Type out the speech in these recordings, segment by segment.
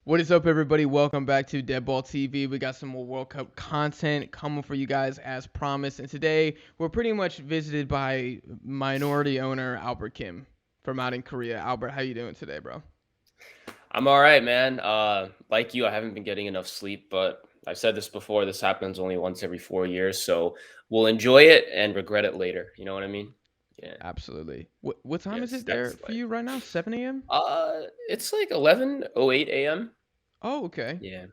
What is up, everybody? Welcome back to Deadball TV. We got some more World Cup content coming for you guys as promised. And today, we're pretty much visited by minority owner Albert Kim from out in Korea. Albert, how you doing today, bro? I'm all right, man. Like you, I haven't been getting enough sleep, but I've said this before. This happens only once every 4 years, so we'll enjoy it and regret it later. You know what I mean? Yeah. Absolutely. What time is Yes, it there that's for life. you right now? 7 a.m.? It's like 11:08 a.m. Oh, okay. Yeah,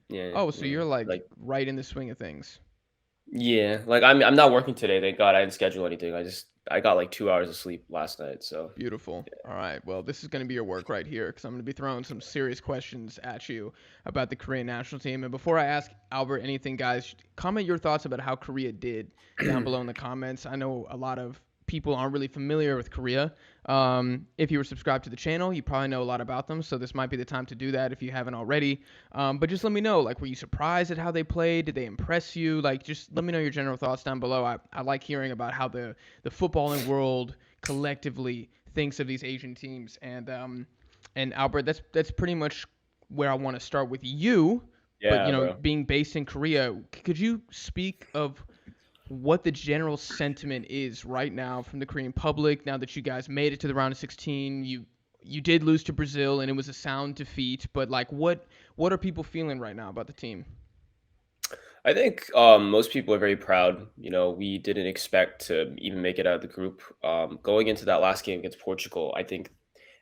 yeah, Oh, so yeah. you're like Like, right in the swing of things. yeah. Like I'm not working today. Thank God. I didn't schedule anything. I got like 2 hours of sleep last night. So Beautiful. All right. Well, this is going to be your work right here because I'm going to be throwing some serious questions at you about the Korean national team. And before I ask Albert anything, guys, comment your thoughts about how Korea did down yeah. below in the comments. I know a lot of people aren't really familiar with Korea. If you were subscribed to the channel, you probably know a lot about them. So this might be the time to do that if you haven't already. But just let me know, like, were you surprised at how they played? Did they impress you? Like, just let me know your general thoughts down below. I like hearing about how the footballing world collectively thinks of these Asian teams. And Albert, that's pretty much where I want to start with you. But Yeah, bro. being based in Korea, could you speak of what the general sentiment is right now from the Korean public now that you guys made it to the round of 16? You did lose to Brazil and it was a sound defeat, but like what are people feeling right now about the team? I think most people are very proud. We didn't expect to even make it out of the group. Going into that last game against Portugal, I think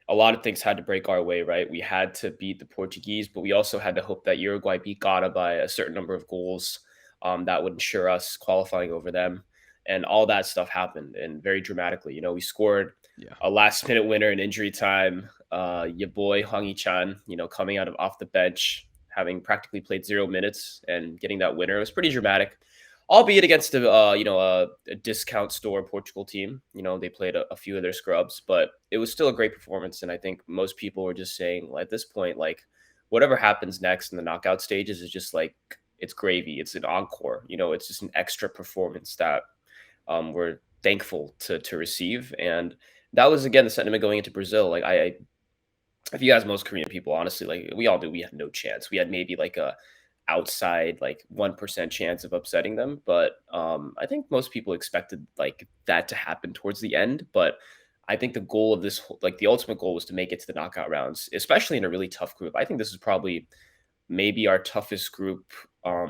a lot of things had to break our way, right? We had to beat the Portuguese, but we also had to hope that Uruguay beat Ghana by a certain number of goals that would ensure us qualifying over them. And all that stuff happened and very dramatically. We scored Yeah. a last minute winner in injury time. Your boy, Hong Chan, coming out of off the bench, having practically played 0 minutes and getting that winner. It was pretty dramatic, albeit against a discount store Portugal team. They played a few of their scrubs, but it was still a great performance. And I think most people were just saying, well, at this point, like whatever happens next in the knockout stages is just like it's gravy. It's an encore. It's just an extra performance that we're thankful to receive. And that was again the sentiment going into Brazil. Like if you guys, most Korean people, honestly, like we all do, we had no chance. We had maybe like a outside like 1% chance of upsetting them, but I think most people expected like that to happen towards the end. But I think the goal of like the ultimate goal was to make it to the knockout rounds, especially in a really tough group. I think this is probably maybe our toughest group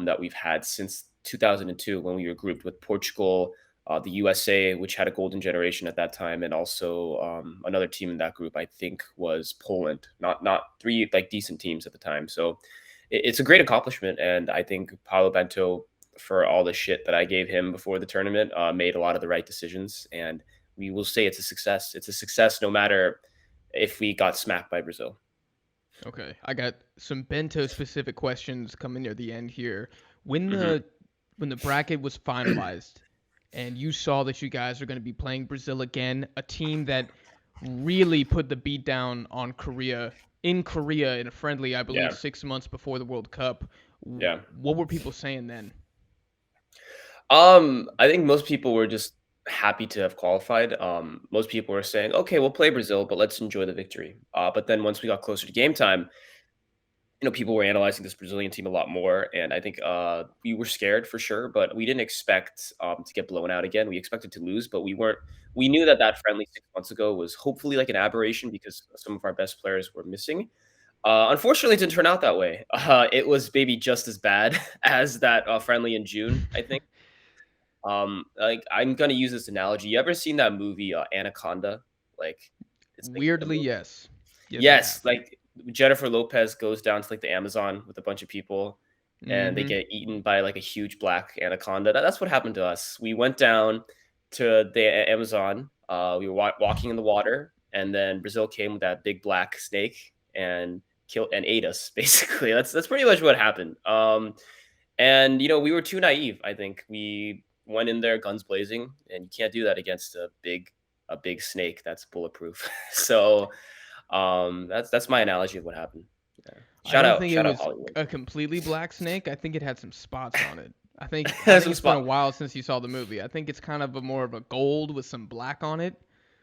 that we've had since 2002 when we were grouped with Portugal, the USA, which had a golden generation at that time, and also another team in that group. I think was Poland. Not three like decent teams at the time. So it's a great accomplishment, and I think Paolo Bento, for all the shit that I gave him before the tournament, made a lot of the right decisions, and we will say it's a success. It's a success no matter if we got smacked by Brazil. Okay, I got some Bento specific questions coming near the end here. When Hmm. the bracket was finalized and you saw that you guys are going to be playing Brazil again, a team that really put the beat down on Korea in Korea in a friendly, I believe, Yeah, 6 months before the World Cup. yeah. What were people saying then? I think most people were just happy to have qualified. Most people were saying, "Okay, we'll play Brazil, but let's enjoy the victory." But then once we got closer to game time, people were analyzing this Brazilian team a lot more, and I think we were scared for sure, but we didn't expect to get blown out again. We expected to lose, but we weren't. We knew that that friendly 6 months ago was hopefully like an aberration because some of our best players were missing. Unfortunately, it didn't turn out that way. It was maybe just as bad as that friendly in June, I think. Like I'm gonna use this analogy. You ever seen that movie Anaconda? Like it's like a Weirdly, movie. yes. Yes, I Yes, have. like Jennifer Lopez goes down to like the Amazon with a bunch of people and they Mm-hmm. get eaten by like a huge black anaconda. That's what happened to us. We went down to the Amazon. We were walking in the water, and then Brazil came with that big black snake and killed and ate us. Basically, that's pretty much what happened. And we were too naive. I think we went in there guns blazing, and you can't do that against a big snake that's bulletproof. So that's my analogy of what happened. Yeah. I Shout don't out, think it shout out was Hollywood. a completely black snake. I think it had some spots on it. I There's think some it's been a spot. while since you saw the movie. I think it's kind of a more of a gold with some black on it.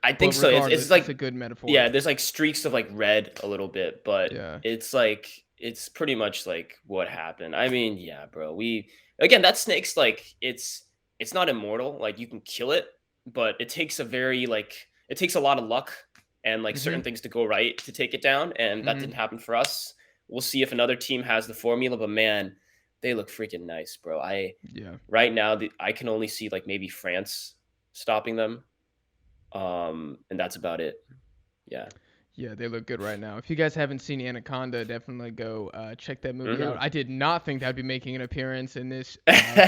I think But so. It's regardless, it's a like good metaphor. yeah, there's like streaks of like red a little bit, but Yeah. it's like it's pretty much like what happened. I mean, yeah, bro. We again that snake's like it's not immortal. Like you can kill it, but it takes a very like it takes a lot of luck and like certain Mhm. things to go right to take it down, and that didn't Mhm. happen for us. We'll see if another team has the formula, but man, they look freaking nice, bro. I Yeah. right now I can only see like maybe France stopping them. And that's about it. Yeah. Yeah, they look good right now. If you guys haven't seen Anaconda, definitely go check that movie out. Hmm. I did not think that'd be making an appearance in this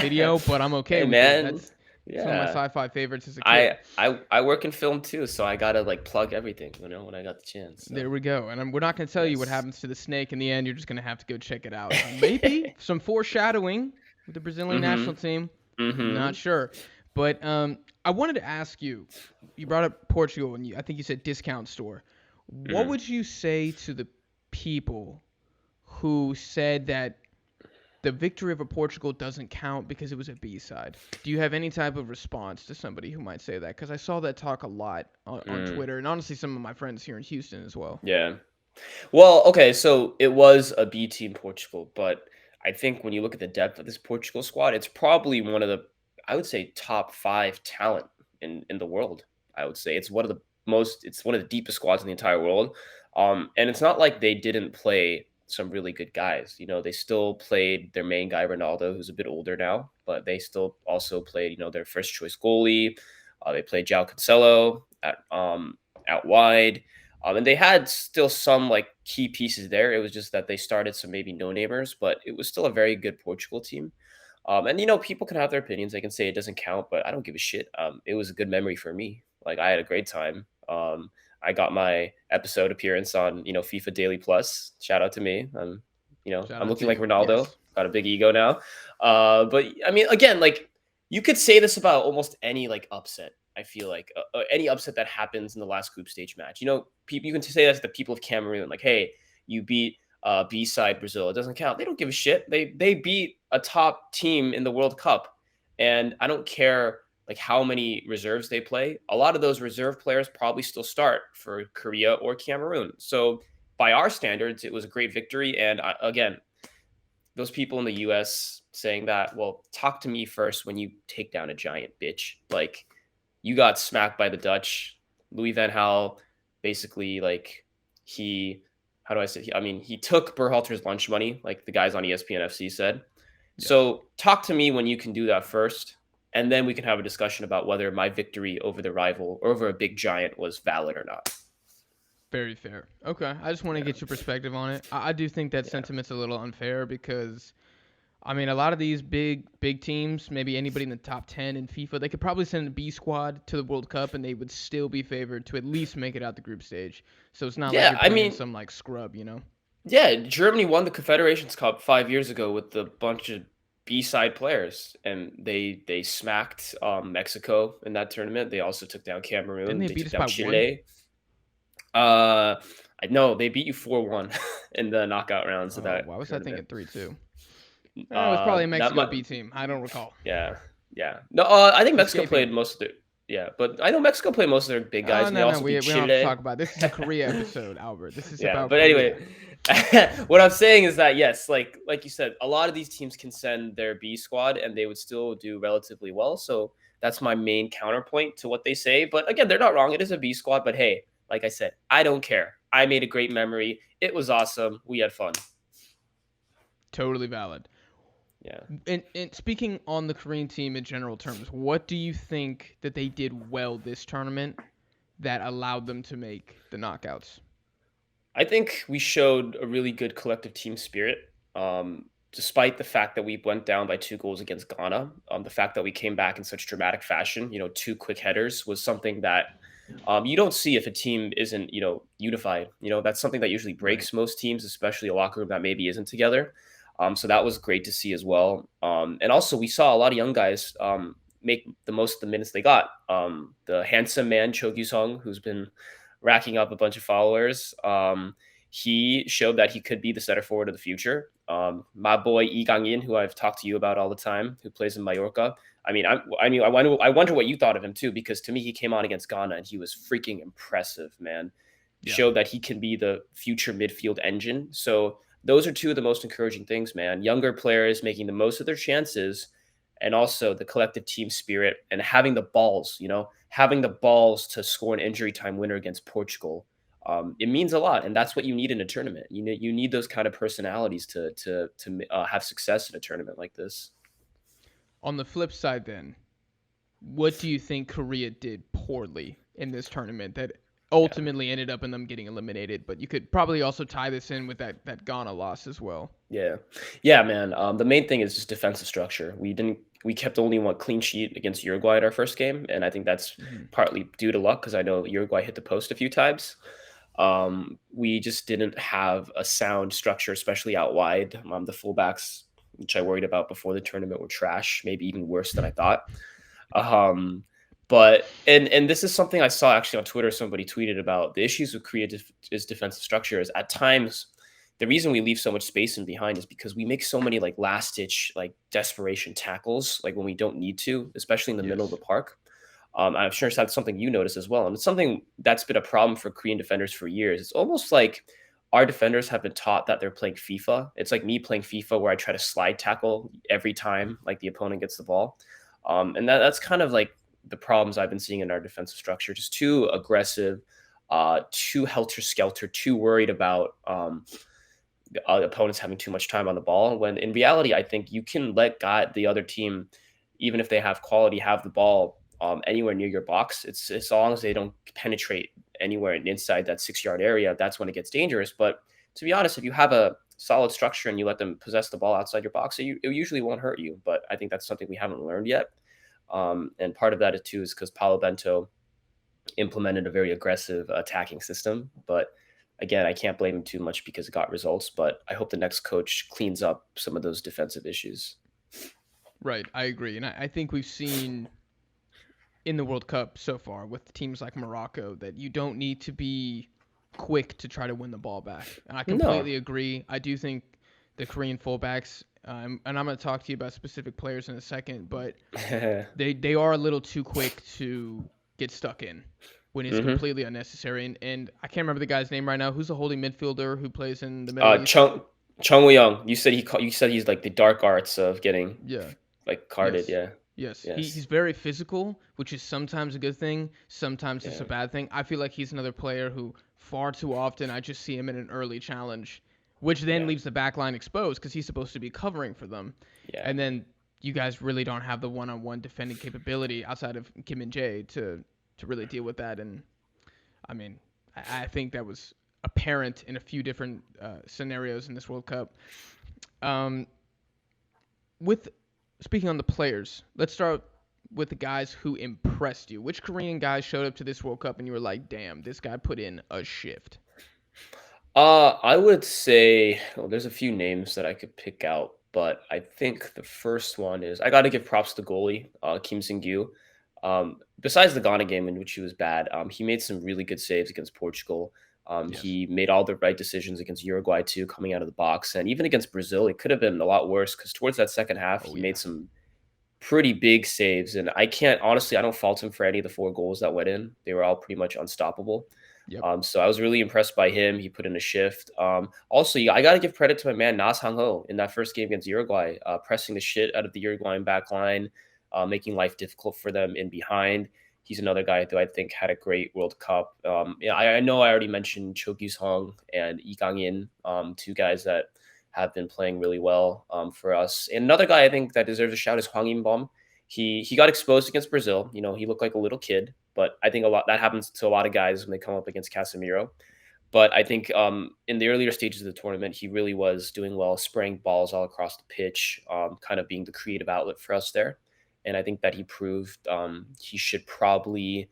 video, but I'm okay Hey with it. man. That's one of my Yeah. sci-fi favorites as a I kid. I I work in film too, so I gotta like plug everything, when I got the chance. So There we go. And we're not going to tell you what yes. happens to the snake in the end. You're just going to have to go check it out. Maybe some foreshadowing with the Brazilian national Mhm. team. Not Mhm. sure. But I wanted to ask you. You brought up Portugal, and I think you said discount store. What Mhm. would you say to the people who said that the victory over Portugal doesn't count because it was a B-side? Do you have any type of response to somebody who might say that? Because I saw that talk a lot on Mm. Twitter, and honestly, some of my friends here in Houston as well. Yeah. Well, okay, so it was a B team Portugal, but I think when you look at the depth of this Portugal squad, it's probably one of the I would say top 5 talent in the world. I would say it's one of the deepest squads in the entire world. And it's not like they didn't play some really good guys. They still played their main guy Ronaldo, who's a bit older now, but they still also played, their first choice goalie. They played João Cancelo out wide. And they had still some like key pieces there. It was just that they started some maybe no namers, but it was still a very good Portugal team. And people can have their opinions. They can say it doesn't count, but I don't give a shit. It was a good memory for me. Like I had a great time. I got my episode appearance on FIFA Daily Plus. Shout out to me. Shout I'm out looking to like you. Ronaldo. Yes. Got a big ego now. But I mean, again, like you could say this about almost any like upset. I feel like any upset that happens in the last group stage match. People you can say that to the people of Cameroon, like, hey, you beat B side Brazil. It doesn't count. They don't give a shit. They beat a top team in the World Cup, and I don't care like how many reserves they play. A lot of those reserve players probably still start for Korea or Cameroon. So by our standards, it was a great victory. And again, those people in the US saying that, well, talk to me first when you take down a giant bitch. Like, you got smacked by the Dutch. Louis Van Gaal basically, like, how do I say? I mean, he took Berhalter's lunch money, like the guys on ESPN FC said. Yes. So, talk to me when you can do that first. And then we can have a discussion about whether my victory over the rival or over a big giant was valid or not. Very fair. Okay. I just want to Yeah. get your perspective on it. I do think that Yeah. sentiment's a little unfair because, I mean, a lot of these big teams, maybe anybody in the top 10 in FIFA, they could probably send a B squad to the World Cup and they would still be favored to at least make it out the group stage. So it's not like Yeah. you're I playing mean, some like scrub. yeah, Germany won the Confederations Cup 5 years ago with a bunch of B-side players, and they smacked Mexico in that tournament. They also took down Didn't Cameroon. they They beat took us down by one? Chile. Uh, I know they beat you 4-1 in the knockout rounds of Oh, that why was I thinking tournament. 3-2? It was probably a That Mexico might, B team. I don't recall. yeah, yeah. No, I think It's Mexico escaping played me. most of their, yeah, but I know Mexico played most of their big guys, Oh, and they no, no, also we beat don't have to Chile. talk about it. This is a Korea episode, Albert. This is Yeah, about but anyway, Korea. what I'm saying is that yes, like you said, a lot of these teams can send their B squad and they would still do relatively well. So that's my main counterpoint to what they say. But again, they're not wrong. It is a B squad, but hey, like I said, I don't care. I made a great memory. It was awesome. We had fun. Totally valid. Yeah. And speaking on the Korean team in general terms, what do you think that they did well this tournament that allowed them to make the knockouts? I think we showed a really good collective team spirit. Despite the fact that we went down by 2 goals against Ghana, the fact that we came back in such dramatic fashion, 2 quick headers was something that you don't see if a team isn't, unified. That's something that usually Right. breaks most teams, especially a locker room that maybe isn't together. So that was great to see as well. And also, we saw a lot of young guys make the most of the minutes they got. The handsome man, Cho Sung, who's been racking up a bunch of followers. He showed that he could be the center forward of the future. My boy Lee Gang-in, who I've talked to you about all the time, who plays in Mallorca. I wonder what you thought of him too, because to me he came on against Ghana and he was freaking impressive, man. Yeah. Showed that he can be the future midfield engine. So those are two of the most encouraging things, man. Younger players making the most of their chances, and also the collective team spirit and having the balls, having the balls to score an injury time winner against Portugal. It means a lot, and that's what you need in a tournament. You need those kind of personalities to have success in a tournament like this. On the flip side, then, what do you think Korea did poorly in this tournament that Yeah. ultimately ended up in them getting eliminated? But you could probably also tie this in with that Ghana loss as well. Yeah, yeah, man. The main thing is just defensive structure. We kept only one clean sheet against Uruguay in our first game, and I think that's Hmm. partly due to luck because I know Uruguay hit the post a few times. We just didn't have a sound structure, especially out wide. The fullbacks, which I worried about before the tournament, were trash, maybe even worse than I thought. Um, but this is something I saw actually on Twitter. Somebody tweeted about the issues with is defensive structure. Is at times the reason we leave so much space in behind is because we make so many like last ditch like desperation tackles like when we don't need to, especially in the middle of the Yes. park. I'm sure that's something you notice as well, and it's something that's been a problem for Korean defenders for years. It's almost like our defenders have been taught that they're playing FIFA. It's like me playing FIFA where I try to slide tackle every time like the opponent gets the ball. And that's kind of like the problems I've been seeing in our defensive structure. Just too aggressive, too helter skelter, too worried about opponents having too much time on the ball. When in reality, I think you can let the other team, even if they have quality, have the ball anywhere near your box. It's as long as they don't penetrate anywhere inside that 6 yard area. That's when it gets dangerous. But to be honest, if you have a solid structure and you let them possess the ball outside your box, it usually won't hurt you. But I think that's something we haven't learned yet. And part of that is too is because Paolo Bento implemented a very aggressive attacking system. But again, I can't blame him too much because it got results. But I hope the next coach cleans up some of those defensive issues. Right, I agree. And I think we've seen in the World Cup so far with teams like Morocco that you don't need to be quick to try to win the ball back. And I No. completely agree. I do think the Korean fullbacks, and I'm going to talk to you about specific players in a second, but they are a little too quick to get stuck in when it's hmm completely unnecessary. And I can't remember the guy's name right now. Who's a holding midfielder who plays in the Middle East? Chung Woo Young. You said he's like the dark arts of getting Yeah. like carded. Yes. Yeah. Yes. He's Yes. very physical, which is sometimes a good thing, sometimes it's a Yeah. bad thing. I feel like he's another player who far too often I just see him in an early challenge, which then Yeah. leaves the back line exposed because he's supposed to be covering for them. Yeah. And then you guys really don't have the one-on-one defending capability outside of Kim and Jay to really deal with that. And I mean, I think that was apparent in a few different scenarios in this World Cup. Um, with speaking on the players, let's start with the guys who impressed you. Which Korean guys showed up to this World Cup and you were like, damn, this guy put in a shift? I would say well, there's a few names that I could pick out, but I think the first one is I got to give props to goalie Kim Sing-gyu. Besides the Ghana game in which he was bad, he made some really good saves against Portugal. Yes. He made all the right decisions against Uruguay too, coming out of the box, and even against Brazil, it could have been a lot worse because towards that second half, Oh he made yeah. some pretty big saves, and I can't honestly, I don't fault him for any of the 4 goals that went in. They were all pretty much unstoppable. Yep. So I was really impressed by him. He put in a shift. Also, I got to give credit to my man Nas Hang Ho in that first game against Uruguay, pressing the shit out of the Uruguayan back line, making life difficult for them in behind. He's another guy who I think had a great World Cup. Yeah, I know I already mentioned Cho Gyus Hong and Lee Gang In, two guys that have been playing really well for us. And another guy I think that deserves a shout is Hwang In-bom. He got exposed against Brazil. He looked like a little kid, but I think a lot that happens to a lot of guys when they come up against Casemiro. But I think in the earlier stages of the tournament, he really was doing well, spraying balls all across the pitch, kind of being the creative outlet for us there. And I think that he proved he should probably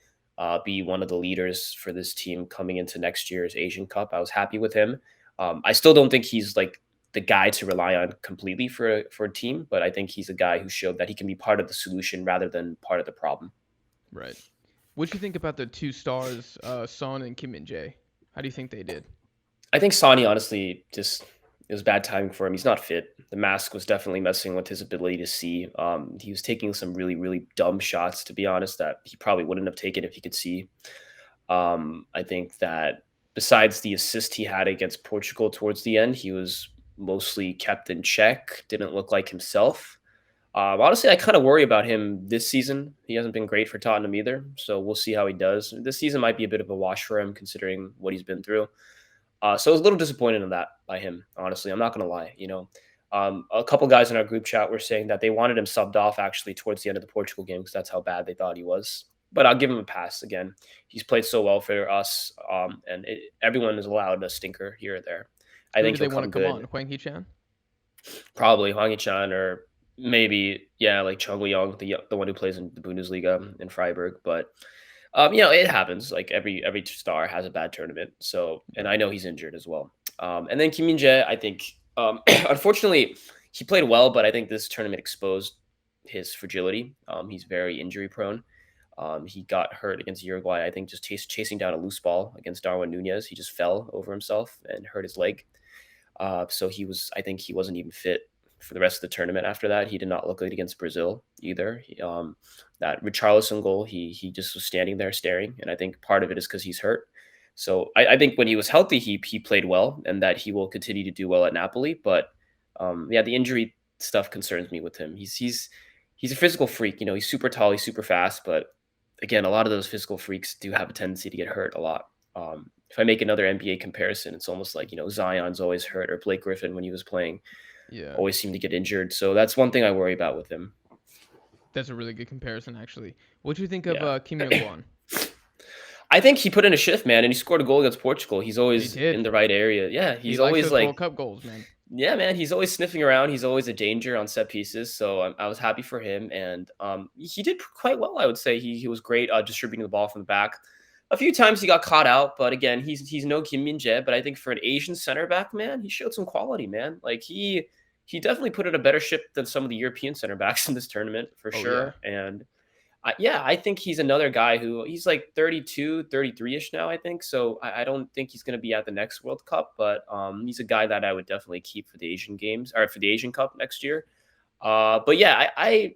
be one of the leaders for this team coming into next year's Asian Cup. I was happy with him. I still don't think he's like the guy to rely on completely for a team, but I think he's a guy who showed that he can be part of the solution rather than part of the problem. Right. What do you think about the two stars, Son and Kim and Jae? How do you think they did? I think Sonny honestly just it was bad timing for him. He's not fit. The mask was definitely messing with his ability to see. He was taking some really, really dumb shots, to be honest, that he probably wouldn't have taken if he could see. I think that besides the assist he had against Portugal towards the end, he was mostly kept in check, didn't look like himself. Honestly, I kind of worry about him this season. He hasn't been great for Tottenham either, so we'll see how he does. This season might be a bit of a wash for him considering what he's been through. So I was a little disappointed in that by him. Honestly, I'm not gonna lie. A couple guys in our group chat were saying that they wanted him subbed off actually towards the end of the Portugal game because that's how bad they thought he was. But I'll give him a pass. Again, he's played so well for us, and everyone is allowed a stinker here or there. I Who think do he'll they want to come come on? good. Huang Hee-chan? Probably Hwang Hee-chan or maybe like Chung Young, the one who plays in the Bundesliga in Freiburg. But it happens. Like every star has a bad tournament. So, and Yeah. I know he's injured as well. And then Kim Min-jae, I think, unfortunately, he played well, but I think this tournament exposed his fragility. He's very injury prone. He got hurt against Uruguay. I think just chasing down a loose ball against Darwin Nunez. He just fell over himself and hurt his leg. So I think he wasn't even fit for the rest of the tournament after that. He did not look good against Brazil either. That Richarlison goal, he just was standing there staring. And I think part of it is because he's hurt. So I think when he was healthy, he played well and that he will continue to do well at Napoli. But the injury stuff concerns me with him. He's a physical freak. He's super tall, he's super fast. But again, a lot of those physical freaks do have a tendency to get hurt a lot. If I make another NBA comparison, it's almost like, Zion's always hurt or Blake Griffin when he was playing Yeah. always seemed to get injured. So that's one thing I worry about with him. That's a really good comparison, actually. What do you think of Yeah. Kim Young-won? I think he put in a shift, man, and he scored a goal against Portugal. He's He always in did. the right area. Yeah, He he's likes always those World like, Cup goals, man. yeah, man, he's always sniffing around. He's always a danger on set pieces. So I was happy for him, and he did quite well. I would say he was great distributing the ball from the back. A few times he got caught out, but again, he's no Kim Min-jae. But I think for an Asian center back, man, he showed some quality, man. Like he definitely put in a better ship than some of the European center backs in this tournament for Oh yeah. sure. And yeah, I think he's another guy who he's like 32, 33-ish now, I think. So I don't think he's going to be at the next World Cup, but he's a guy that I would definitely keep for the Asian games or for the Asian Cup next year. But yeah, I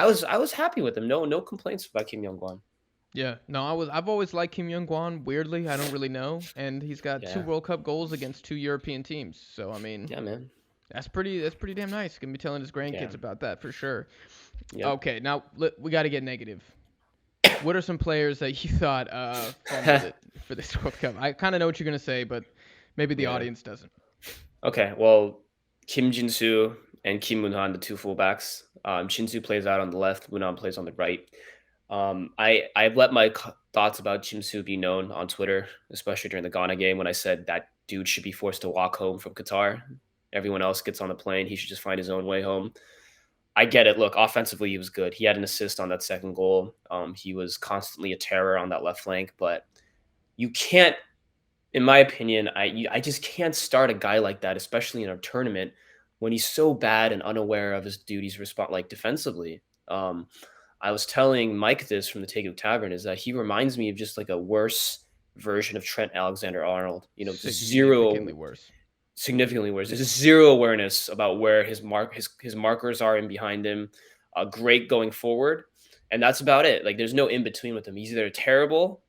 was happy with him. No complaints about Kim Young-won. Yeah. No, I've always liked Kim Young-won. Weirdly, I don't really know, and he's got two Yeah. World Cup goals against two European teams. So I mean, Yeah, man. that's pretty damn nice. Gonna be telling his Yeah. grandkids about that for sure. Yep. Okay, now we got to get negative. What are some players that you thought fumbled it for this World Cup? I kind of know what you're gonna say, but maybe the Yeah. audience doesn't. Okay. Well, Kim Jin-soo and Kim Moon-han, the two fullbacks. Shin-soo plays out on the left. Moon-han plays on the right. I've let my thoughts about Jin-soo be known on Twitter, especially during the Ghana game when I said that dude should be forced to walk home from Qatar. Everyone else gets on the plane. He should just find his own way home. I get it. Look, offensively, he was good. He had an assist on that second goal. He was constantly a terror on that left flank, but you can't, in my opinion, I just can't start a guy like that, especially in a tournament when he's so bad and unaware of his duties like defensively. I was telling Mike this from the Take of Tavern is that he reminds me of just like a worse version of Trent Alexander-Arnold. Just Significantly zero, worse. significantly worse. There's zero awareness about where his markers are in behind him. Great going forward, and that's about it. Like there's no in between with him. He's either terrible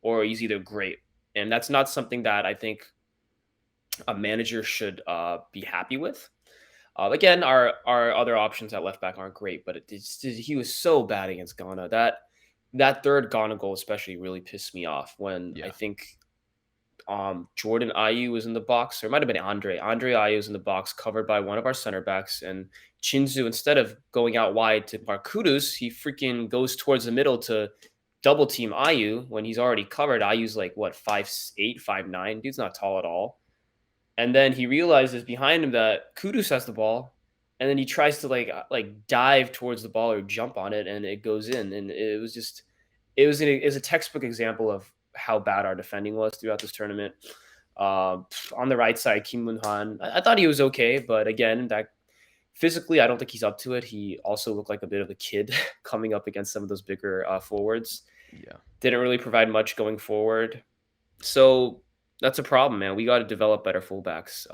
or he's either great, and that's not something that I think a manager should be happy with. Again, our other options at left back aren't great, but he was so bad against Ghana. That third Ghana goal especially really pissed me off when I Yeah. think Jordan Ayew was in the box, or it might have been Andre Ayew was in the box, covered by one of our center backs, and Chinzu, instead of going out wide to mark Kudus, he freaking goes towards the middle to double team Ayew when he's already covered. Ayew's like what 5'8", 5'9". Dude's not tall at all. And then he realizes behind him that Kudus has the ball, and then he tries to like dive towards the ball or jump on it, and it goes in. And it was a textbook example of how bad our defending was throughout this tournament. On the right side, Kim Moon Han, I thought he was okay, but again, that physically, I don't think he's up to it. He also looked like a bit of a kid coming up against some of those bigger forwards. Yeah. Didn't really provide much going forward. So that's a problem, man. We got to develop better fullbacks.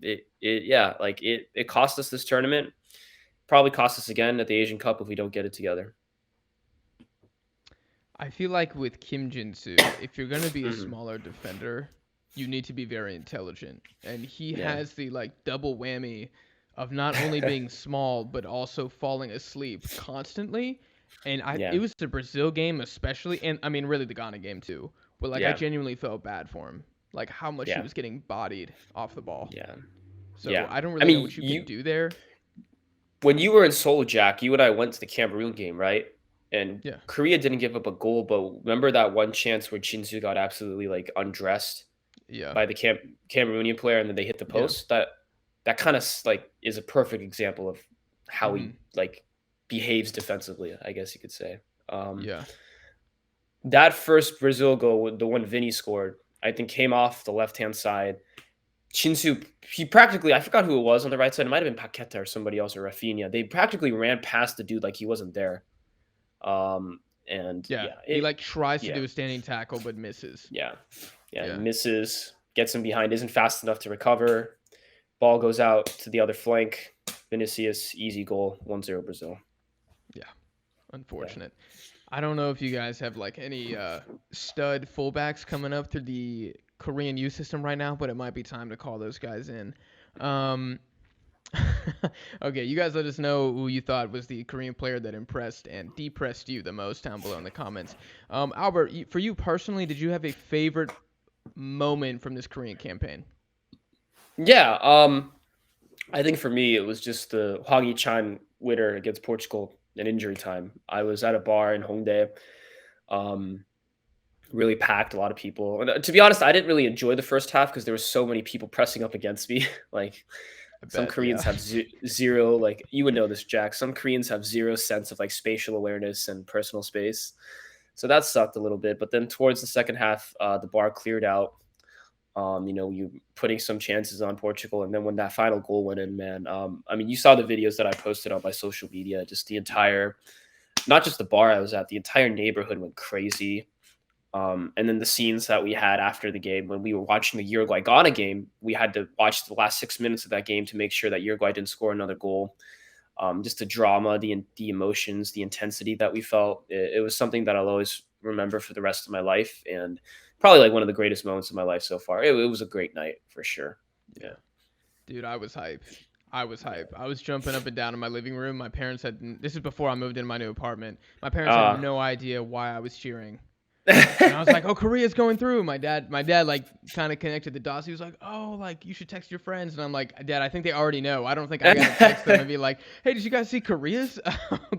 It cost us this tournament. Probably cost us again at the Asian Cup if we don't get it together. I feel like with Kim Jin-soo, if you're gonna be a Hmm. smaller defender, you need to be very intelligent. And he Yeah. has the like double whammy of not only being small but also falling asleep constantly. And it Yeah. was the Brazil game especially, and I mean really the Ghana game too. But like I Yeah. genuinely felt bad for him, like how much he Yeah. was getting bodied off the ball. Yeah. So Yeah. I don't I really know mean, what you can do there. when you were in Seoul, Jack, you and I went to the Cameroon game, right? And Yeah, Korea didn't give up a goal, but remember that one chance where Shinsu got absolutely like undressed yeah, by the Cameroonian player, and then they hit the yeah, post. That kind of like is a perfect example of how hmm he like behaves defensively, I guess you could say. Um, yeah, that first Brazil goal, the one Vinny scored, I think came off the left hand side. Shinsu, he practically, I forgot who it was on the right side. It might have been Paqueta or somebody else or Rafinha. They practically ran past the dude like he wasn't there. And yeah. yeah, He like tries to yeah, do a standing tackle but misses. yeah, yeah, Yeah, misses, gets him behind, isn't fast enough to recover. Ball goes out to the other flank. Vinicius, easy goal, 1-0 Brazil. yeah. Yeah. Unfortunate. I don't know if you guys have like any stud fullbacks coming up through the Korean youth system right now, but it might be time to call those guys in. Um, okay, you guys let us know who you thought was the Korean player that impressed and depressed you the most down below in the comments. Albert, for you personally, did you have a favorite moment from this Korean campaign? Yeah, I think for me it was just the Hwang Hee-chan winner against Portugal in injury time. I was at a bar in Hongdae. Um, really packed, a lot of people. And to be honest, I didn't really enjoy the first half because there were so many people pressing up against me. Like I some bet, yeah. Koreans have zero, like you would know this, Jack. Some Koreans have zero sense of like spatial awareness and personal space. So that sucked a little bit. But then towards the second half, the bar cleared out. You putting some chances on Portugal, and then when that final goal went in, man. I mean, you saw the videos that I posted on my social media. Just the entire, not just the bar I was at, the entire neighborhood went crazy. And then the scenes that we had after the game when we were watching the Uruguay Ghana game, we had to watch the last 6 minutes of that game to make sure that Uruguay didn't score another goal. Just the drama, the emotions, the intensity that we felt. It was something that I'll always remember for the rest of my life, and probably like one of the greatest moments of my life so far. It was a great night for sure. Yeah. Yeah. Dude, I was hype. I was hype. Yeah. I was jumping up and down in my living room. My parents had this is before I moved into my new apartment. My parents had Uh, no idea why I was cheering. And I was like, "Oh, Korea's going through." My dad, like, kind of connected the dots. He was like, "Oh, like you should text your friends." And I'm like, "Dad, I think they already know. I don't think I gotta text them and be like, hey, did you guys see Korea's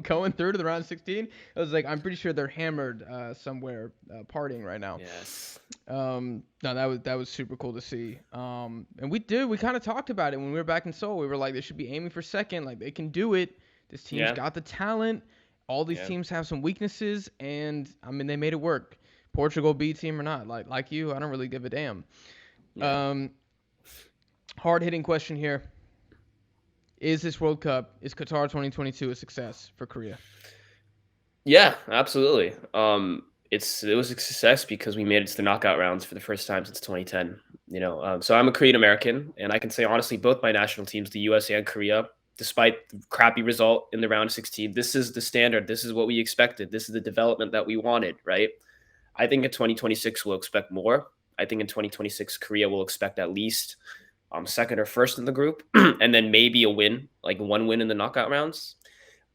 going through to the round 16?" I was like, "I'm pretty sure they're hammered somewhere partying right now." yes. No, that was super cool to see. And we kind of talked about it when we were back in Seoul. We were like, they should be aiming for second. Like they can do it. This team's Yeah. got the talent. All these Yeah. teams have some weaknesses, and I mean they made it work. Portugal B team or not, like you, I don't really give a damn. Yeah. Um, hard hitting question here: is this World Cup, is Qatar 2022 a success for Korea? Yeah, absolutely. It was a success because we made it to the knockout rounds for the first time since 2010. So I'm a Korean American, and I can say honestly, both my national teams, the U.S. and Korea, despite the crappy result in the round of 16, this is the standard. This is what we expected. This is the development that we wanted, right? I think in 2026 we'll expect more. I think in 2026 Korea will expect at least second or first in the group, and then maybe a win, like one win in the knockout rounds.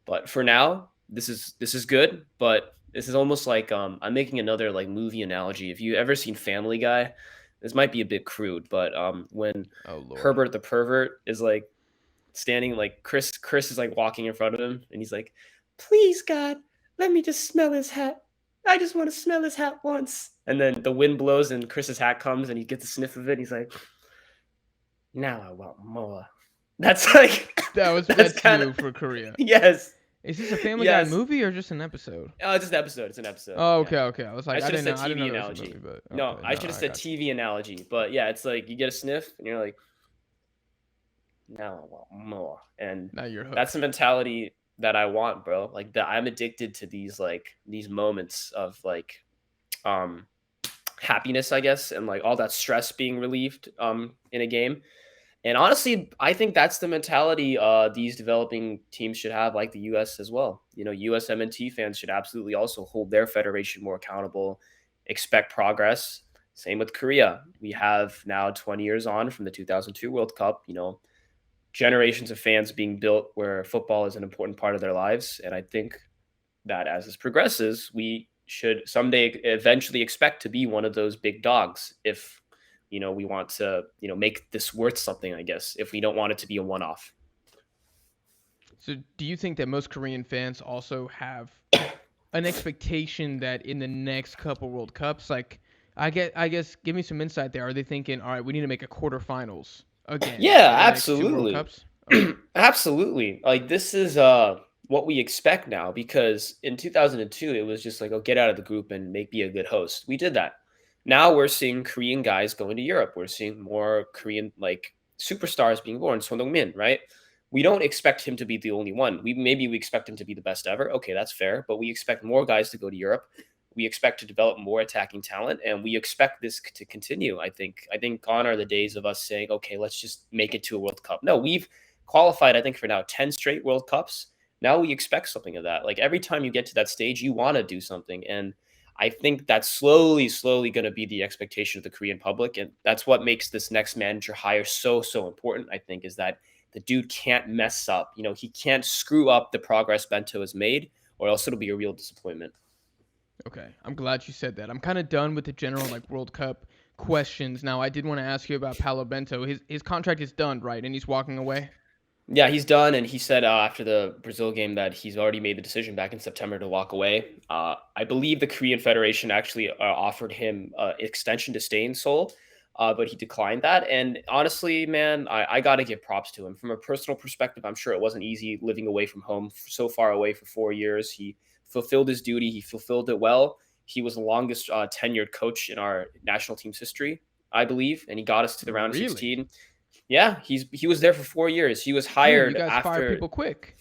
But for now, this is good, but this is almost like I'm making another like movie analogy. If you ever seen Family Guy, this might be a bit crude, but when Oh Lord. Herbert the pervert is like standing like Chris is like walking in front of him and he's like, "Please God, let me just smell his hat. I just want to smell his hat once." And then the wind blows and Chris's hat comes and he gets a sniff of it. And he's like, "Now I want more." That's like That was that's that's kind of you for Korea. yes. Is this a Family Guy Yes. movie or just an episode? Oh, it's just an episode. It's an episode. Oh, Yeah. okay, okay. I was I like, I should have didn't know, said I didn't TV know that was a movie, analogy. but No, okay, I no, should have I said got you. TV analogy. But yeah, it's like you get a sniff and you're like, now I want more. And Now you're that's the hooked. mentality that I want, bro. Like that I'm addicted to these moments of like um happiness, I guess, and like all that stress being relieved in a game. And honestly, I think that's the mentality these developing teams should have, like the U.S. as well. USMNT fans should absolutely also hold their federation more accountable, expect progress, Same with Korea. We have now 20 years on from the 2002 World Cup, generations of fans being built where football is an important part of their lives. And I think that as this progresses, we should someday eventually expect to be one of those big dogs if, we want to, make this worth something, I guess, if we don't want it to be a one off. So, do you think that most Korean fans also have an expectation that in the next couple World Cups, like I guess, give me some insight there. Are they thinking, all right, we need to make a quarterfinals again Yeah, in the next two World absolutely. Cups? Okay. Absolutely. Like this is what we expect now because in 2002 it was just like, oh, get out of the group and be a good host. We did that. Now we're seeing Korean guys going to Europe. We're seeing more Korean like superstars being born. Son Heung-min, right? We don't expect him to be the only one. We expect him to be the best ever. Okay, that's fair, but we expect more guys to go to Europe. We expect to develop more attacking talent, and we expect this to continue. I think gone are the days of us saying, okay, let's just make it to a World Cup. No, we've qualified, I think, for now 10 straight World Cups. Now we expect something of that. Like every time you get to that stage, you want to do something. And I think that's slowly going to be the expectation of the Korean public. And that's what makes this next manager hire so important, I think, is that the dude can't mess up. He can't screw up the progress Bento has made, or else it'll be a real disappointment. Okay, I'm glad you said that. I'm kind of done with the general like World Cup questions. Now, I did want to ask you about Paolo Bento. His contract is done, right? And he's walking away. Yeah, he's done, and he said after the Brazil game that he's already made the decision back in September to walk away. I believe the Korean Federation actually offered him extension to stay in Seoul, but he declined that. And honestly, man, I got to give props to him. From a personal perspective, I'm sure it wasn't easy living away from home, so far away for 4 years. He fulfilled his duty. He fulfilled it well. He was the longest tenured coach in our national team's history, I believe, and he got us to the round of Really? 16. Yeah, he was there for 4 years. He was Man, you hired guys fire after. people quick.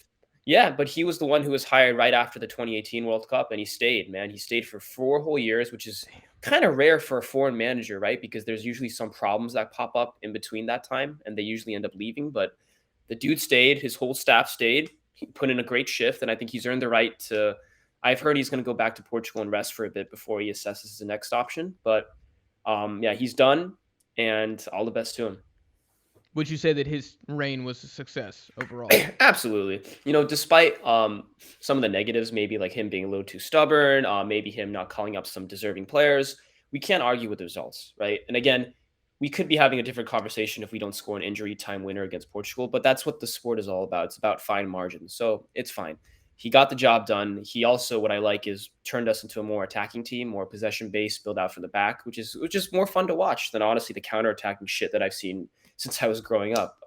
Yeah, but he was the one who was hired right after the 2018 World Cup, and he stayed. Man, he stayed for 4 whole years, which is Damn. kind of rare for a foreign manager, right? Because there's usually some problems that pop up in between that time, and they usually end up leaving. But the dude stayed. His whole staff stayed. He put in a great shift, and I think he's earned the right to. I've heard he's going to go back to Portugal and rest for a bit before he assesses the next option. But yeah, he's done, and all the best to him. Would you say that his reign was a success overall? Absolutely. Despite some of the negatives, maybe like him being a little too stubborn, maybe him not calling up some deserving players, we can't argue with the results, right? And again, we could be having a different conversation if we don't score an injury time winner against Portugal, but that's what the sport is all about. It's about fine margins. So it's fine. He got the job done. He also, what I like, is turned us into a more attacking team, more possession based, build out from the back, which is more fun to watch than honestly the counter attacking shit that I've seen since I was growing up.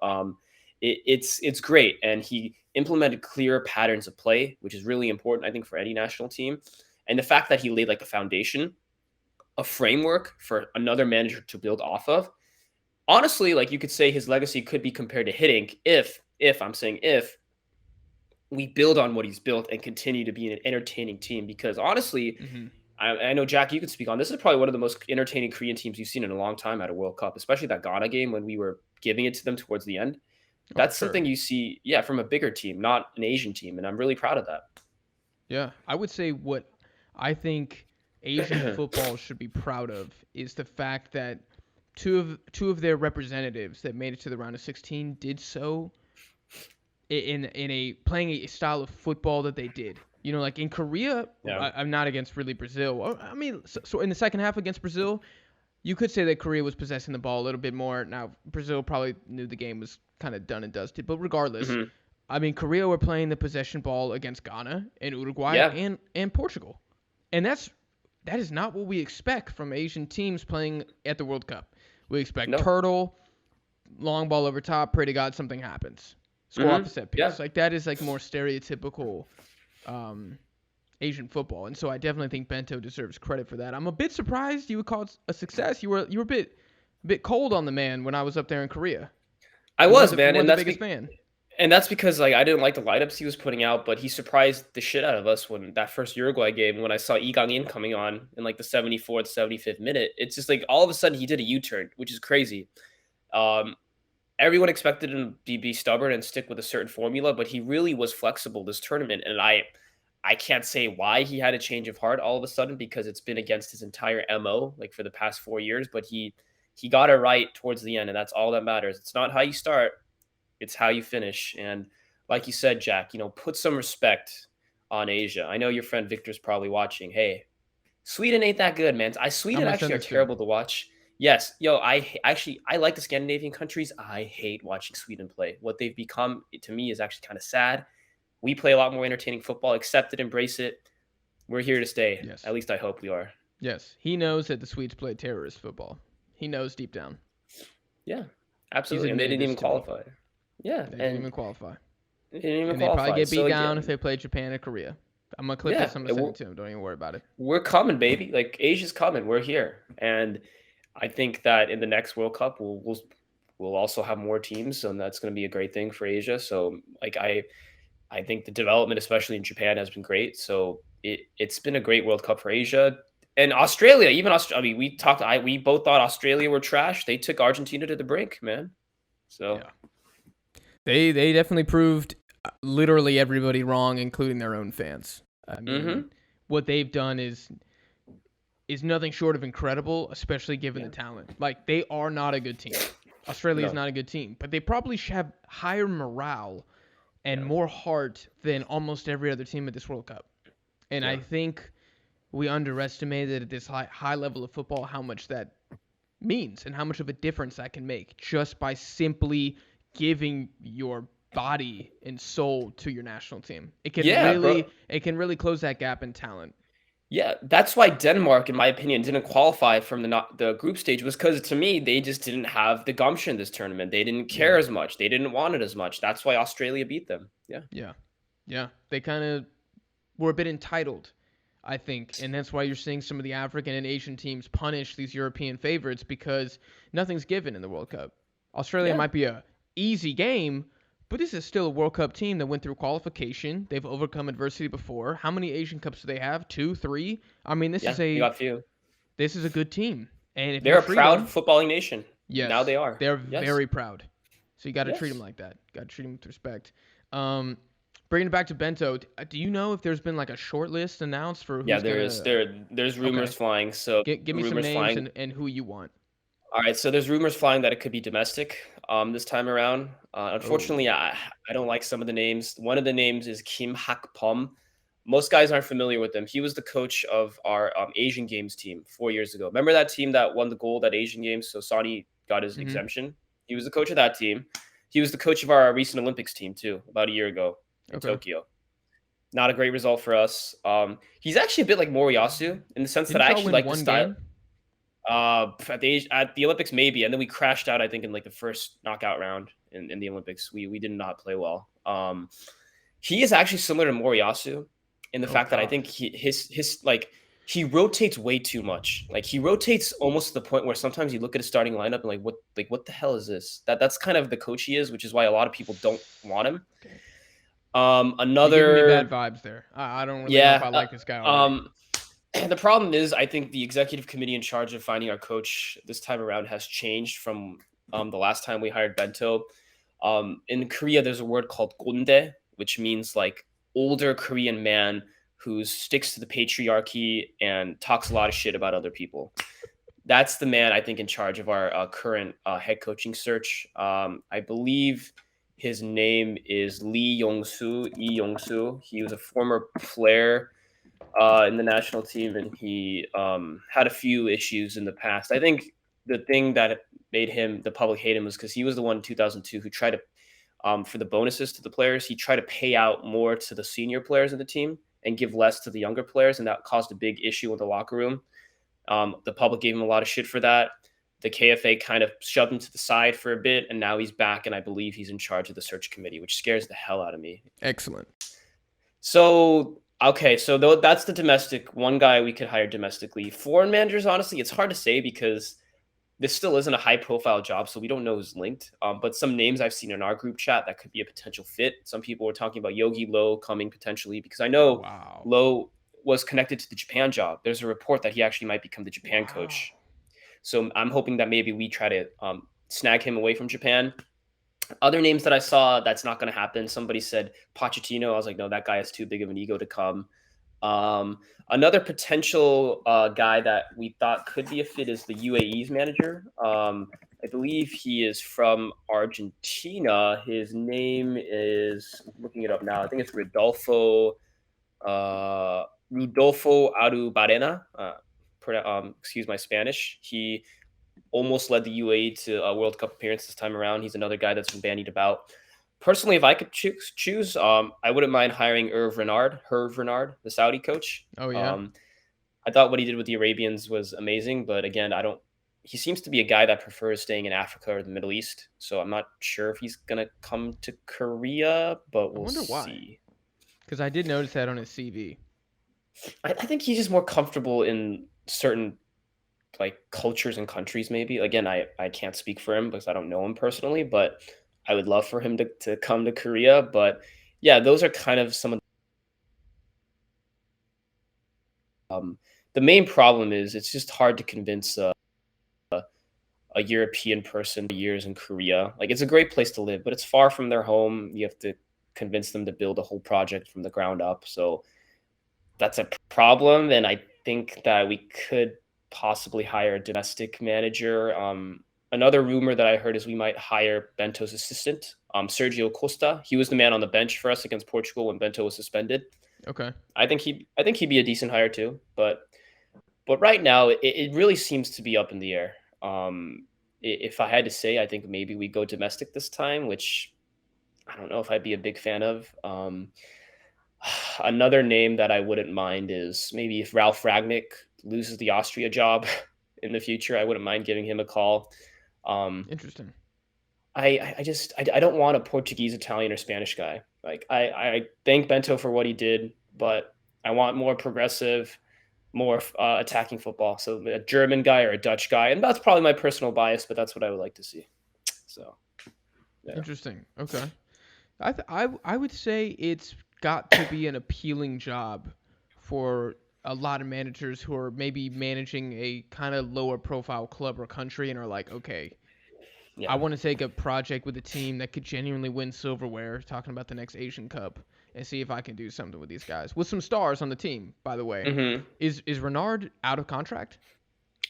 It's great, and he implemented clear patterns of play, which is really important, I think, for any national team. And the fact that he laid like a foundation, a framework for another manager to build off of. Honestly, like you could say his legacy could be compared to Hiddink if I'm saying if we build on what he's built and continue to be an entertaining team. Because honestly, Hmm. I know Jack, you could speak on this. Is probably one of the most entertaining Korean teams you've seen in a long time at a World Cup, especially that Ghana game when we were giving it to them towards the end. Oh, for That's sure. something you see, yeah, from a bigger team, not an Asian team, and I'm really proud of Yeah, I would say what I think Asian that. football should be proud of is the fact that two of their representatives that made it to the round of 16 did so in a playing a style of football that they did. You know, like in Korea, Yeah. I'm not against really Brazil. I mean, so in the second half against Brazil, you could say that Korea was possessing the ball a little bit more. Now Brazil probably knew the game was kind of done and dusted, but regardless, Hmm. I mean Korea were playing the possession ball against Ghana and Uruguay Yeah. and Portugal, and that is not what we expect from Asian teams playing at the World Cup. We expect No. turtle, long ball over top, pray to God something happens, score off Hmm. the set Yeah. piece. Like that is like more stereotypical um, Asian football, and so I definitely think Bento deserves credit for that. I'm a bit surprised you would call it a success. You were a bit cold on the man when I was up there in Korea. I You weren't was, the you man, weren't and the biggest fan. that's because like I didn't like the lineups he was putting out, but he surprised the shit out of us when that first Uruguay game when I saw Lee In coming on in like the 74th, 75th minute. It's just like all of a sudden he did a U-turn, which is crazy. Um, Everyone expected him to be stubborn and stick with a certain formula, but he really was flexible this tournament, and I can't say why he had a change of heart all of a sudden because it's been against his entire MO like for the past 4 years, but he got it right towards the end, and that's all that matters. It's not how you start, it's how you finish. And like you said, Jack, put some respect on Asia. I know your friend Victor's probably watching. Hey, Sweden ain't that good, man. How Sweden actually are misunderstood. terrible to watch. Yes, yo, actually I like the Scandinavian countries. I hate watching Sweden play. What they've become to me is actually kind of sad. We play a lot more entertaining football. Accept it, embrace it. We're here to stay. Yes. At least I hope we are. Yes. He knows that the Swedes play terrorist football. He knows deep down. Yeah, He's absolutely. And they admitted didn't this even to me. qualify. Yeah, They didn't and even qualify. they didn't even And they probably qualify. get beat So down if again, they play Japan or Korea. I'm gonna clip yeah, this. I'm gonna send it to him. Don't even worry about it. we're coming, baby. Like Asia's coming. We're here, and I think that in the next World Cup, we'll also have more teams, and that's going to be a great thing for Asia. So, like I think the development, especially in Japan, has been great. So it's been a great World Cup for Asia and Australia. Even Australia. I mean, we both thought Australia were trash. They took Argentina to the brink, man. So Yeah. They definitely proved literally everybody wrong, including their own fans. I mean, hmm what they've done is nothing short of incredible, especially given yeah, the talent. Like they are not a good team. Australia is no, not a good team, but they probably should have higher morale and yeah, more heart than almost every other team at this World Cup. And I yeah, think we underestimated at this high level of football how much that means and how much of a difference that can make just by simply giving your body and soul to your national team. yeah, bro. It can really close that gap in talent. Yeah, that's why Denmark, in my opinion, didn't qualify from the group stage was because to me they just didn't have the gumption this tournament. They didn't care Yeah. as much. They didn't want it as much. That's why Australia beat them. Yeah. Yeah. Yeah. They kind of were a bit entitled, I think. And that's why you're seeing some of the African and Asian teams punish these European favorites because nothing's given in the World Cup. Australia Yeah. might be a easy game, but this is still a World Cup team that went through qualification. They've overcome adversity before. How many Asian Cups do they have? 2, 3? I mean, Yeah. You got a few. this is a good team. And if you They're a treat proud them, footballing nation. Now they yes, are. they're Yes. very proud. So you got to treat them Yes. like that. Got to treat them with respect. Um, Bringing it back to Bento, do you know if there's been like a short list announced for Yeah, who's there is. gonna? There's Okay, rumors flying. So give me some rumors names flying. and who you want. All right, so there's rumors flying that it could be domestic this time around. Oh, Unfortunately, I don't like some of the names. One of the names is Kim Hak Pom. Most guys aren't familiar with him. He was the coach of our Asian Games team 4 years ago. Remember that team that won the gold at Asian Games? So Sonny got his mm-hmm. exemption. He was the coach of that team. He was the coach of our recent Olympics team too, about a year ago in Okay. Tokyo. Not a great result for us. He's actually a bit like Moriyasu in the sense that Didn't I y'all actually win like the one style. game? At the Olympics maybe, and then we crashed out. I think in like the first knockout round in the Olympics, we did not play well. He is actually similar to Moriyasu in the Oh fact that I God. think his like he rotates way too much. Like he rotates almost to the point where sometimes you look at his starting lineup and what the hell is this? That's kind of the coach he is, which is why a lot of people don't want him. Okay. You're giving me bad Another vibes there. I don't really know if yeah. I like this guy already. The problem is, I think the executive committee in charge of finding our coach this time around has changed from the last time we hired Bento. In Korea, there's a word called gonde, which means like older Korean man who sticks to the patriarchy and talks a lot of shit about other people. That's the man I think in charge of our current head coaching search. I believe his name is Lee Yong-soo. Lee Yong-soo. He was a former player in the national team, and he had a few issues in the past. I think the thing that made him the public hate him was because he was the one in 2002 who tried to for the bonuses to the players. He tried to pay out more to the senior players of the team and give less to the younger players, and that caused a big issue in the locker room. The public gave him a lot of shit for that. The KFA kind of shoved him to the side for a bit, and now he's back, and I believe he's in charge of the search committee, which scares the hell out of me. Excellent. So okay, so that's the domestic one guy we could hire domestically. Foreign managers, honestly, it's hard to say because this still isn't a high profile job, so we don't know who's linked. But some names I've seen in our group chat that could be a potential fit. Some people were talking about Yogi Low coming potentially because I know Wow. Low was connected to the Japan job. There's a report that he actually might become the Japan Wow. coach. So I'm hoping that maybe we try to snag him away from Japan. Other names that I saw, that's not going to happen. Somebody said Pochettino. I was like, no, that guy has too big of an ego to come. Um, Another potential guy that we thought could be a fit is the UAE's manager. I believe he is from Argentina. His name is, I'm looking it up now. I think it's Rudolfo Arubarena. Excuse my Spanish. He almost led the UAE to a World Cup appearance this time around. He's another guy that's been bandied about. Personally, if I could choose, I wouldn't mind hiring Herve Renard, the Saudi coach. Oh yeah. Um, I thought what he did with the Arabians was amazing, but again, I don't. He seems to be a guy that prefers staying in Africa or the Middle East, so I'm not sure if he's gonna come to Korea, but I we'll wonder why. see. Because I did notice that on his CV. I think he's just more comfortable in certain like cultures and countries maybe. Again, I can't speak for him because I don't know him personally, but I would love for him to come to Korea. But yeah, those are kind of some of the main problem is it's just hard to convince a European person for years in Korea. Like it's a great place to live, but it's far from their home. You have to convince them to build a whole project from the ground up. So that's a problem. And I think that we could possibly hire a domestic manager. Another rumor that I heard is we might hire Bento's assistant, Sergio Costa. He was the man on the bench for us against Portugal when Bento was suspended. Okay. I think he'd be a decent hire too. But right now it really seems to be up in the air. If I had to say, I think maybe we go domestic this time, which I don't know if I'd be a big fan of. Another name that I wouldn't mind is maybe if Ralph Ragnick loses the Austria job in the future, I wouldn't mind giving him a call. Um, Interesting. I don't want a Portuguese, Italian, or Spanish guy. Like I thank Bento for what he did, but I want more progressive, more attacking football. So a German guy or a Dutch guy, and that's probably my personal bias, but that's what I would like to see. So yeah. Interesting. Okay. I would say it's got to be an appealing job for a lot of managers who are maybe managing a kind of lower profile club or country and are like, okay, I Yeah. want to take a project with a team that could genuinely win silverware, talking about the next Asian Cup, and see if I can do something with these guys. With some stars on the team, by the way. Mm-hmm. Is Renard out of contract?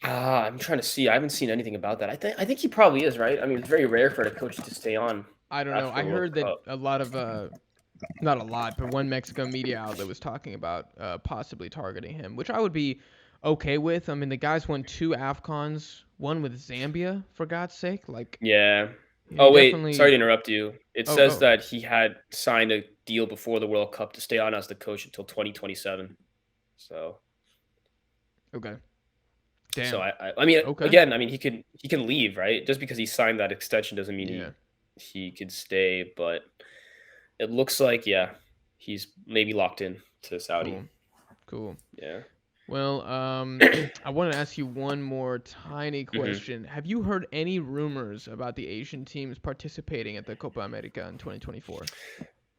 I'm trying to see. I haven't seen anything about that. I think he probably is, right? I mean, it's very rare for a coach to stay on I don't know. after I a World heard that Cup. a lot of not a lot, but one Mexico media outlet was talking about possibly targeting him, which I would be okay with. I mean, the guys won 2 AFCONs, one with Zambia, for God's sake. Like, Yeah. he Oh wait, sorry definitely. to interrupt you. It Oh, says oh, that he had signed a deal before the World Cup to stay on as the coach until 2027. So, okay. so Damn. I mean, Okay. again, I mean, he can leave, right? Just because he signed that extension doesn't mean Yeah. he could stay. But it looks like, yeah, he's maybe locked in to Saudi. Cool. Cool. Yeah. Well, I want to ask you one more tiny hmm question. Have you heard any rumors about the Asian teams participating at the Copa America in 2024?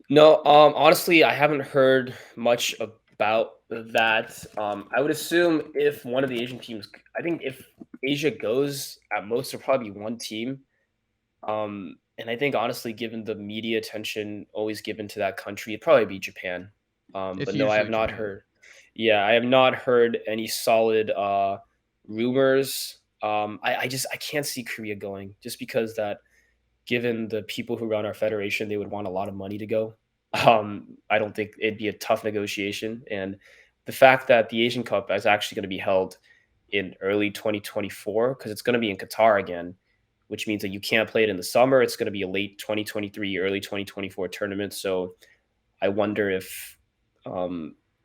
No, honestly, I haven't heard much about that. I would assume if one of the Asian teams, I think if Asia goes, at most there'll probably be one team. And I think honestly, given the media attention always given to that country, it'd probably be Japan. It's But no, I have usually not Japan. heard. Yeah, I have not heard any solid rumors. I can't see Korea going just because that given the people who run our federation, they would want a lot of money to go. I don't think it'd be a tough negotiation. And the fact that the Asian Cup is actually going to be held in early 2024, because it's going to be in Qatar again, which means that you can't play it in the summer. It's going to be a late 2023, early 2024 tournament. So I wonder if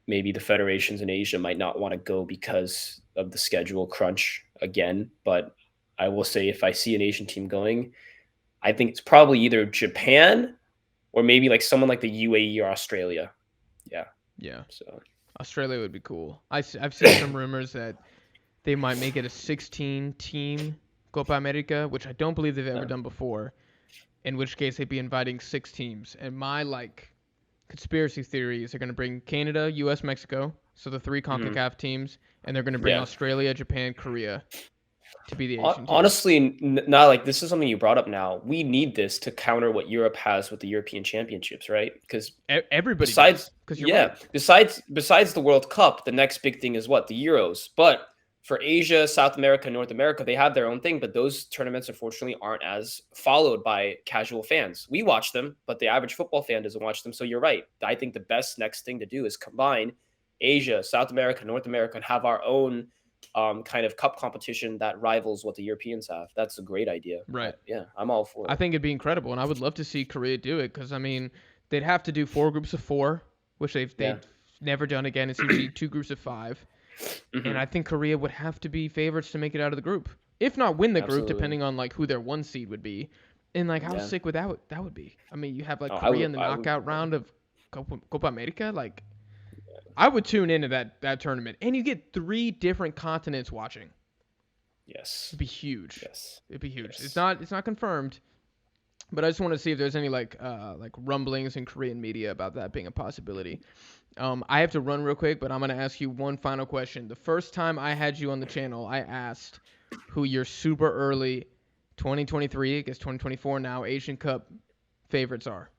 maybe the federations in Asia might not want to go because of the schedule crunch again. But I will say, if I see an Asian team going, I think it's probably either Japan or maybe like someone like the UAE or Australia. Yeah. Yeah. So. Australia would be cool. I've seen some rumors that they might make it a 16 team Copa America, which I don't believe they've ever Yeah. done before, in which case they'd be inviting 6 teams. And my like conspiracy theory is they're going to bring Canada, US, Mexico, so the 3 hmm CONCACAF teams, and they're going to bring Yeah. Australia, Japan, Korea. to be the Asian team. Honestly, now like this is something you brought up. Now we need this to counter what Europe has with the European Championships, right? Because Everybody besides, does, because you're right. yeah, besides the World Cup, the next big thing is what, the Euros. But for Asia, South America, North America, they have their own thing. But those tournaments, unfortunately, aren't as followed by casual fans. We watch them, but the average football fan doesn't watch them. So you're right. I think the best next thing to do is combine Asia, South America, North America, and have our own kind of cup competition that rivals what the Europeans have. That's a great idea. Right. Yeah, I'm all for I it. think it'd be incredible, and I would love to see Korea do it because I mean they'd have to do 4 groups of 4, which Yeah. they've never done again. It's usually 2 groups of 5, and I think Korea would have to be favorites to make it out of the group, if not win the group, Absolutely. depending on like who their 1 seed would be, and like how Yeah. sick would that would be? I mean, you have like Oh, Korea in the I would. knockout round of Copa America, like. I would tune into that tournament, and you get 3 different continents watching. Yes. It'd be huge. Yes. It'd be huge. Yes. It's not confirmed, but I just want to see if there's any like rumblings in Korean media about that being a possibility. I have to run real quick, but I'm gonna ask you one final question. The first time I had you on the channel, I asked who your super early 2023, I guess 2024 now, Asian Cup favorites are.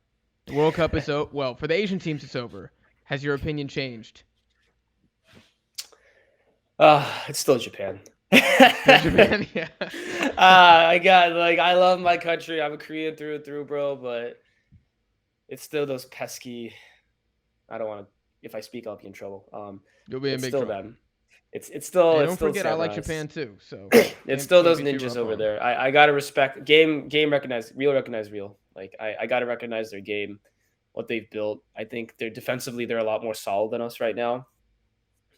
The World Cup is well, for the Asian teams it's over. Has your opinion changed? It's still Japan. Still Japan, yeah. I love my country. I'm a Korean through and through, bro. But it's still those pesky. I don't want to. If I speak, I'll be in trouble. You'll be in It's big still trouble. them. It's still. And It's don't still forget, I like samurais. Japan too. So It's still those can't be too ninjas rough over on 'em. there. I gotta respect game recognize real. Like I gotta recognize their game, what they've built. I think they're defensively they're a lot more solid than us right now.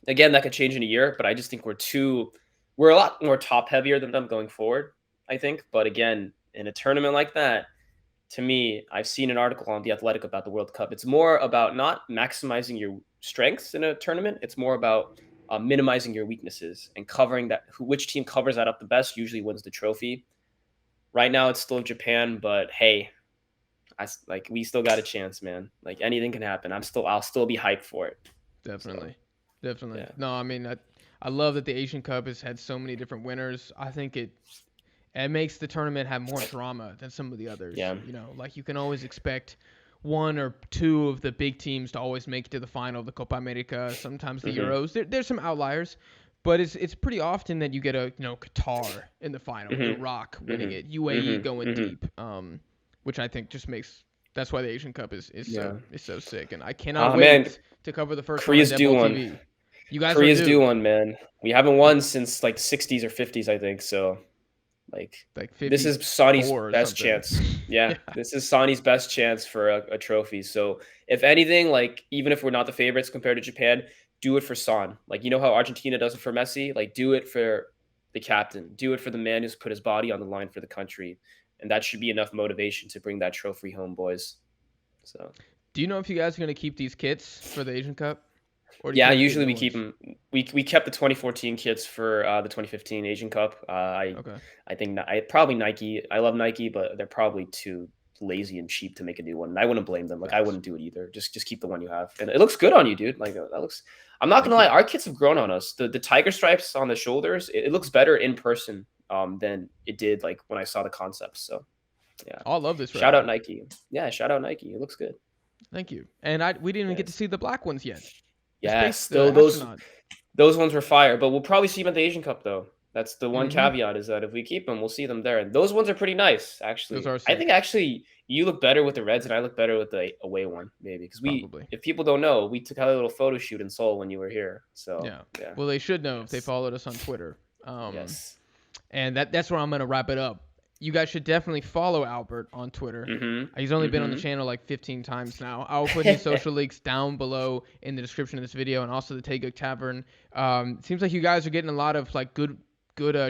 Again, that could change in a year, but I just think we're a lot more top heavier than them going forward, I think. But again, in a tournament like that, to me, I've seen an article on The Athletic about the World Cup. It's more about not maximizing your strengths in a tournament. It's more about minimizing your weaknesses and covering that. Which team covers that up the best usually wins the trophy. Right now, it's still Japan, but hey, like we still got a chance, man. Like anything can happen. I'll still be hyped for it. So Definitely, definitely. yeah, No, I mean, I love that the Asian Cup has had so many different winners. I think it makes the tournament have more drama than some of the others. yeah. You know, like you can always expect 1 or 2 of the big teams to always make it to the final of the Copa America. Sometimes the hmm Euros. There's some outliers, but it's pretty often that you get a Qatar in the final, hmm Iraq winning hmm it, UAE hmm going hmm deep. Which I think just makes that's why the Asian Cup Yeah. is so sick, and I cannot Oh man, wait to cover the first one on Korea's due Deadball one. TV. You guys are Korea's due due. one, man. We haven't won since like 60s or 50s, I think. So, like, Like this is Sonny's 54 or best something. chance. Yeah, Yeah. this is Sonny's best chance for a trophy. So, if anything, like, even if we're not the favorites compared to Japan, do it for Son. Like, you know how Argentina does it for Messi? Like, do it for the captain. Do it for the man who's put his body on the line for the country. And that should be enough motivation to bring that trophy home, boys. So. Do you know if you guys are gonna keep these kits for the Asian Cup, or do you Yeah, plan to get usually new we keep ones? them. We kept the 2014 kits for the 2015 Asian Cup. Okay. I think I probably Nike. I love Nike, but they're probably too lazy and cheap to make a new one. And I wouldn't blame them. Like I Facts. wouldn't do it either. Just keep the one you have, and it looks good on you, dude. Like that looks. I'm not gonna Thank lie, you. our kits have grown on us. The tiger stripes on the shoulders, it looks better in person than it did like when I saw the concepts. So yeah, Oh, I love this right shout now. out Nike. Yeah, shout out Nike. It looks good. Thank you. And we didn't even get to Yes, see the black ones yet. yes. The Those astronaut. Those ones were fire, but we'll probably see them at the Asian Cup though. That's the one Mm-hmm. caveat is that if we keep them, we'll see them there. And those ones are pretty nice, Those actually. are I think sick. actually you look better with the Reds, and I look better with the away one, maybe because Probably. if people don't know, we took out a little photo shoot in Seoul when you were here. So Yeah. yeah, Well, they should know if they yes, followed us on Twitter. yes. And that's where I'm gonna wrap it up. You guys should definitely follow Albert on Twitter. He's only been on the channel like 15 times now. I'll put his social links down below in the description of this video, and also the Taeguk Tavern. It seems like you guys are getting a lot of like good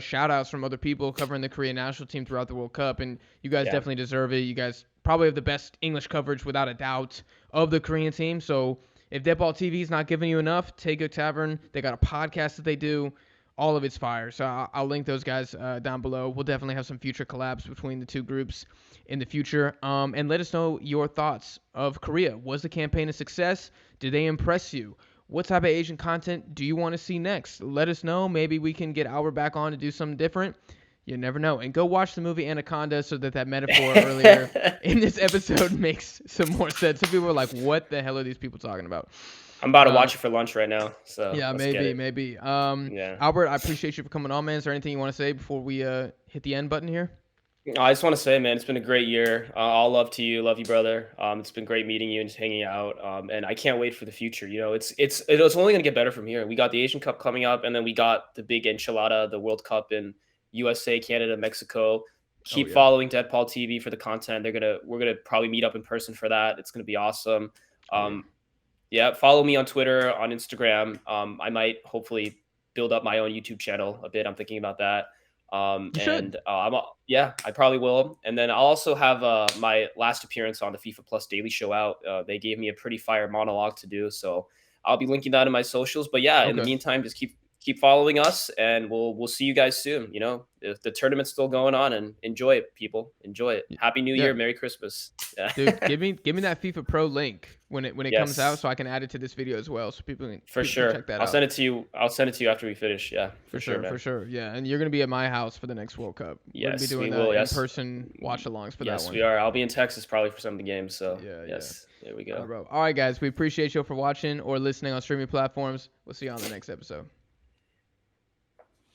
shout outs from other people covering the Korean national team throughout the World Cup, and you guys Yeah, definitely deserve it. You guys probably have the best English coverage without a doubt of the Korean team. So if Deadball TV is not giving you enough, Taeguk Tavern, they got a podcast that they do. All of it's fire. So I'll link those guys down below. We'll definitely have some future collabs between the two groups in the future. And let us know your thoughts of Korea. Was the campaign a success? Did they impress you? what type of Asian content do you want to see next? Let us know. Maybe we can get Albert back on to do something different. You never know. And go watch the movie Anaconda so that metaphor earlier in this episode makes some more sense. Some people are like, what the hell are these people talking about? I'm about to watch it for lunch right now, so Yeah, let's get maybe, it. maybe. Yeah. Albert, I appreciate you for coming on, man. Is there anything you want to say before we hit the end button here? I just want to say, man, it's been a great year. All love to you, love you, brother. It's been great meeting you and just hanging out. And I can't wait for the future. You know, it's only gonna get better from here. We got the Asian Cup coming up, and then we got the big enchilada, the World Cup in USA, Canada, Mexico. Oh Keep yeah. following Deadpaul TV for the content. We're gonna probably meet up in person for that. It's gonna be awesome. Oh yeah. Um, yeah, follow me on Twitter, on Instagram. I might hopefully build up my own YouTube channel a bit. I'm thinking about that. You should. And yeah, I probably will. And then I'll also have my last appearance on the FIFA Plus Daily Show out. They gave me a pretty fire monologue to do, so I'll be linking that in my socials. But yeah, in the Okay. meantime, just keep following us, and we'll see you guys soon. You know, the tournament's still going on, and enjoy it, people. Enjoy it. Happy New Yeah. Year, Merry Christmas. Yeah. Dude, give me that FIFA Pro link when it comes out, Yes. so I can add it to this video as well, so For people can sure. check that I'll out. send it to you. I'll send it to you after we finish. Yeah, For for sure, sure, man. for sure. Yeah, and you're gonna be at my house for the next World Cup. We're gonna be Yes, we doing will. Yes. in-person watch-alongs for that Yes, one. we are. I'll be in Texas probably for some of the games. So Yeah, yeah. yes, there we All right, go. bro. All right, guys. We appreciate you for watching or listening on streaming platforms. We'll see you on the next episode.